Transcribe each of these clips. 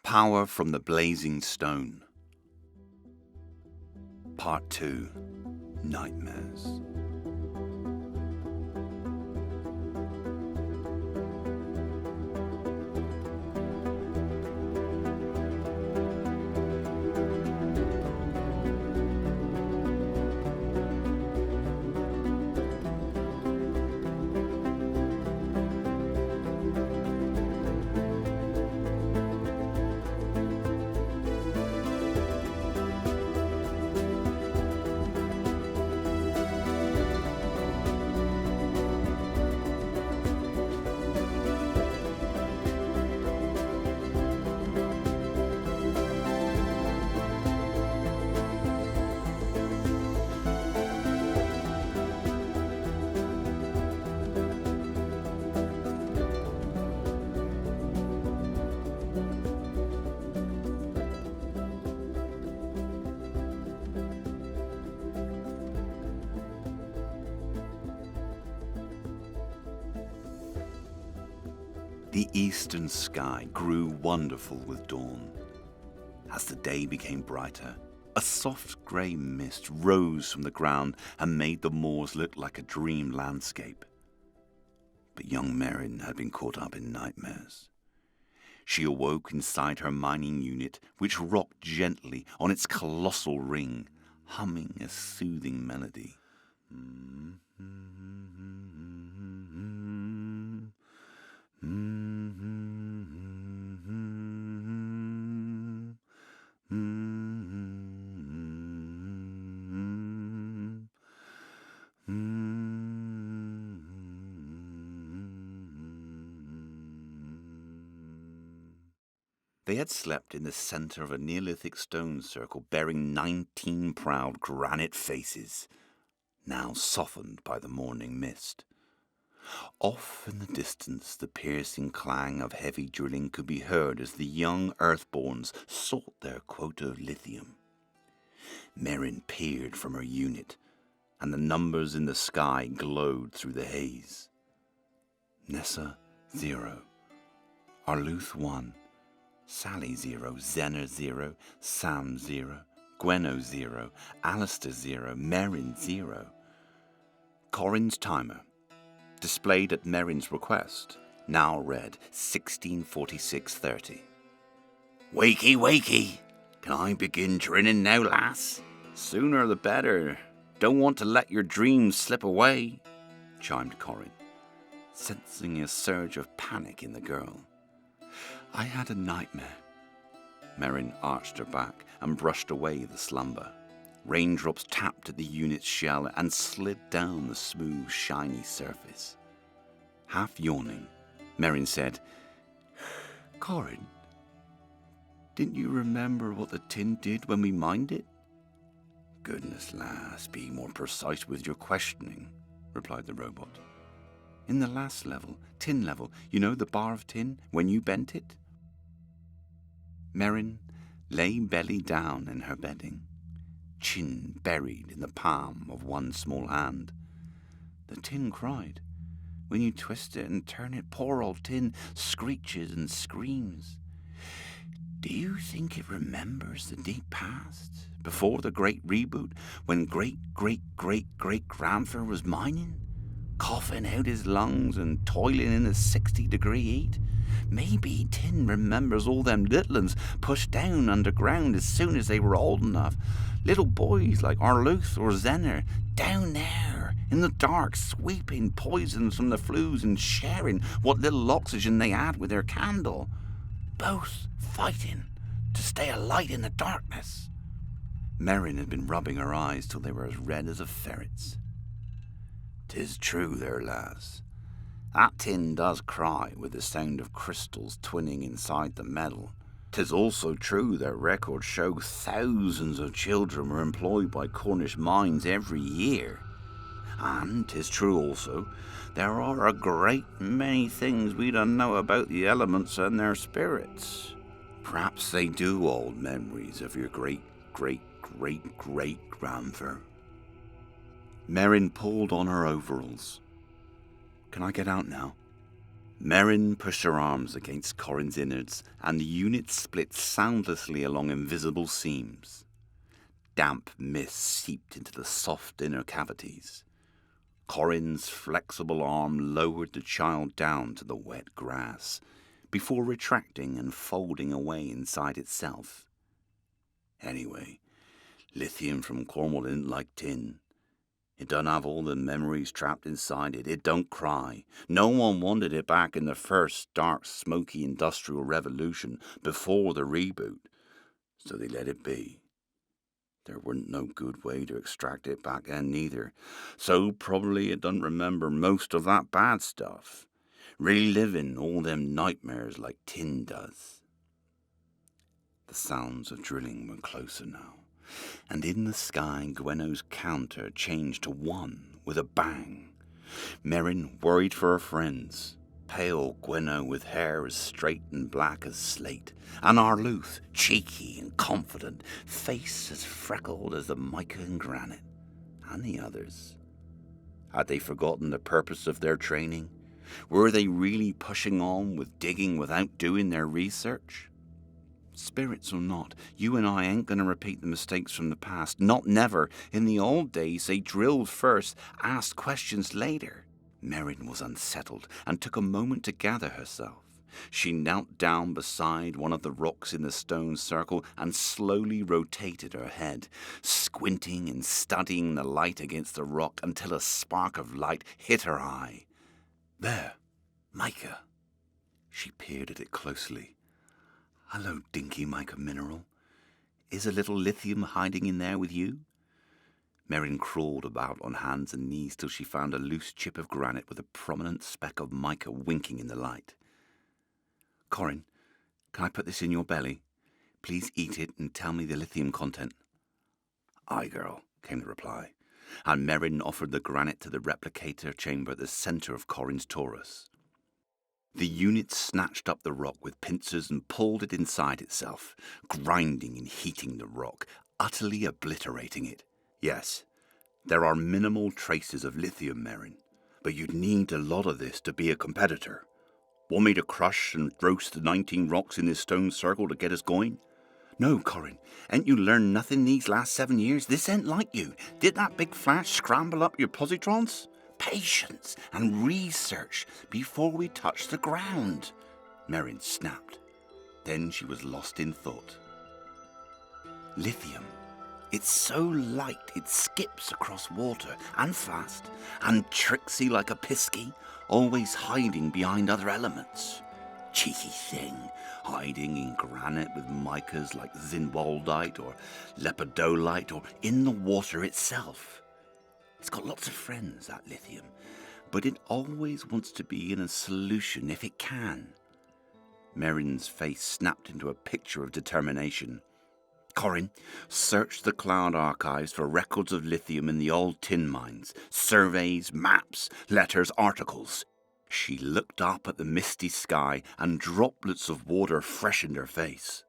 Power from the Blazing Stone. Part 2. Nightmares. The eastern sky grew wonderful with dawn. As the day became brighter, a soft grey mist rose from the ground and made the moors look like a dream landscape. But young Merryn had been caught up in nightmares. She awoke inside her mining unit, which rocked gently on its colossal ring, humming a soothing melody. They had slept in the centre of a Neolithic stone circle bearing 19 proud granite faces, now softened by the morning mist. Off in the distance, the piercing clang of heavy drilling could be heard as the young earthborns sought their quota of lithium. Merryn peered from her unit, and the numbers in the sky glowed through the haze. Nessa 0, Arluth 1, Sally 0, Zenner 0, Sam 0, Gweno 0, Alistair 0, Merryn 0. Corin's timer, displayed at Merryn's request, now read 16:46:30. "Wakey, wakey! Can I begin drilling now, lass? Sooner the better. Don't want to let your dreams slip away," chimed Corin, sensing a surge of panic in the girl. "I had a nightmare." Merryn arched her back and brushed away the slumber. Raindrops tapped at the unit's shell and slid down the smooth, shiny surface. Half yawning, Merryn said, "Corin, didn't you remember what the tin did when we mined it?" "Goodness, lass, be more precise with your questioning," replied the robot. "In the last level, tin level, you know the bar of tin, when you bent it?" Merryn lay belly down in her bedding, chin buried in the palm of one small hand. "The tin cried. When you twist it and turn it, poor old tin screeches and screams. Do you think it remembers the deep past, before the great reboot, when great-great-great-great-grandfather was mining, coughing out his lungs and toiling in a 60-degree heat? Maybe tin remembers all them little uns pushed down underground as soon as they were old enough. Little boys like Arluth or Zenner, down there in the dark, sweeping poisons from the flues and sharing what little oxygen they had with their candle. Both fighting to stay alight in the darkness." Merryn had been rubbing her eyes till they were as red as a ferret's. "'Tis true there, lass. That tin does cry with the sound of crystals twinning inside the metal. 'Tis also true that records show thousands of children were employed by Cornish mines every year. And 'tis true also there are a great many things we don't know about the elements and their spirits. Perhaps they do hold memories of your great-great-great-great-grandfather." Merryn pulled on her overalls. "Can I get out now?" Merryn pushed her arms against Corin's innards, and the unit split soundlessly along invisible seams. Damp mist seeped into the soft inner cavities. Corin's flexible arm lowered the child down to the wet grass, before retracting and folding away inside itself. Anyway, lithium from Cornwall isn't like tin. It don't have all the memories trapped inside it. It don't cry. No one wanted it back in the first dark, smoky industrial revolution before the reboot, so they let it be. There weren't no good way to extract it back then neither, so probably it don't remember most of that bad stuff, reliving all them nightmares like tin does. The sounds of drilling were closer now, and in the sky Gweno's counter changed to 1 with a bang. Merryn worried for her friends. Pale Gweno with hair as straight and black as slate, and Arluth, cheeky and confident, face as freckled as the mica and granite, and the others. Had they forgotten the purpose of their training? Were they really pushing on with digging without doing their research? Spirits or not, you and I ain't going to repeat the mistakes from the past. Not never. In the old days, they drilled first, asked questions later. Merryn was unsettled and took a moment to gather herself. She knelt down beside one of the rocks in the stone circle and slowly rotated her head, squinting and studying the light against the rock until a spark of light hit her eye. There, mica. She peered at it closely. Hello, dinky mica mineral. Is a little lithium hiding in there with you? Merryn crawled about on hands and knees till she found a loose chip of granite with a prominent speck of mica winking in the light. Corin, can I put this in your belly? Please eat it and tell me the lithium content. Aye, girl, came the reply, and Merryn offered the granite to the replicator chamber at the centre of Corin's torus. The unit snatched up the rock with pincers and pulled it inside itself, grinding and heating the rock, utterly obliterating it. Yes, there are minimal traces of lithium, Merryn, but you'd need a lot of this to be a competitor. Want me to crush and roast the 19 rocks in this stone circle to get us going? No, Corin, ain't you learned nothing these last 7 years? This ain't like you. Did that big flash scramble up your positrons? Patience and research before we touch the ground, Merryn snapped. Then she was lost in thought. Lithium. It's so light it skips across water, and fast, and tricksy like a pisky, always hiding behind other elements. Cheeky thing, hiding in granite with micas like zinwaldite or lepidolite, or in the water itself. It's got lots of friends, that lithium, but it always wants to be in a solution if it can. Merryn's face snapped into a picture of determination. Corin, search the cloud archives for records of lithium in the old tin mines, surveys, maps, letters, articles. She looked up at the misty sky and droplets of water freshened her face.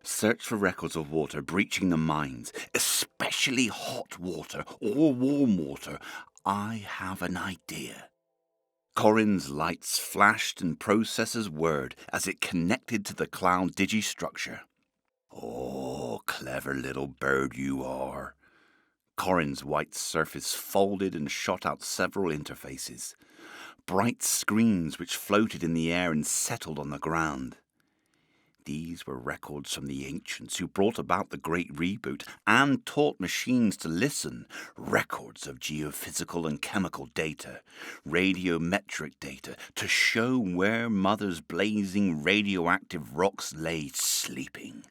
Search for records of water breaching the mines, especially hot water or warm water. I have an idea. Corin's lights flashed in processor's word as it connected to the cloud digistructure. Oh, clever little bird you are. Corin's white surface folded and shot out several interfaces. Bright screens which floated in the air and settled on the ground. These were records from the ancients who brought about the Great Reboot and taught machines to listen. Records of geophysical and chemical data, radiometric data, to show where Mother's blazing radioactive rocks lay sleeping.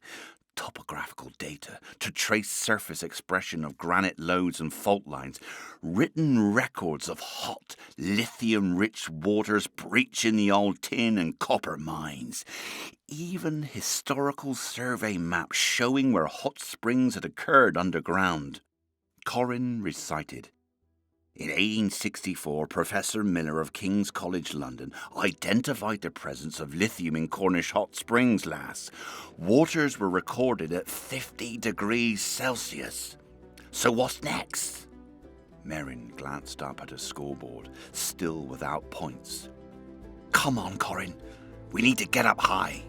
Topographical data to trace surface expression of granite lodes and fault lines, written records of hot, lithium-rich waters breaching the old tin and copper mines, even historical survey maps showing where hot springs had occurred underground. Corin recited. In 1864, Professor Miller of King's College London identified the presence of lithium in Cornish hot springs last. Waters were recorded at 50 degrees Celsius. So what's next? Merryn glanced up at her scoreboard, still without points. Come on, Corin. We need to get up high.